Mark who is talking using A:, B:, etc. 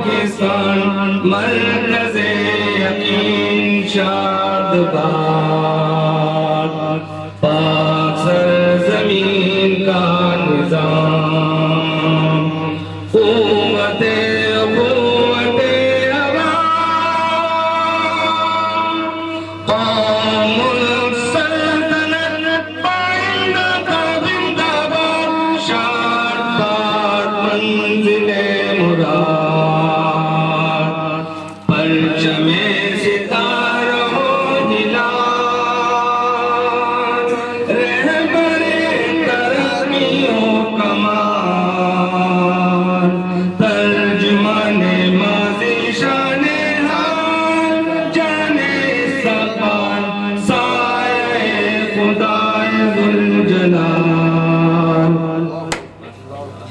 A: پاکستان مرکز یقین شاد باد، پاک سرزمین کا نظام، قوت قوم السلطنت پائندہ کا زندہ باد، شاد باد منزل مراد، پرچم ستاروں ہلال، رہبر ترقی و کمال، ترجمان ماضی شان حال، جانے سپان سایہ خدائے ذوالجلال۔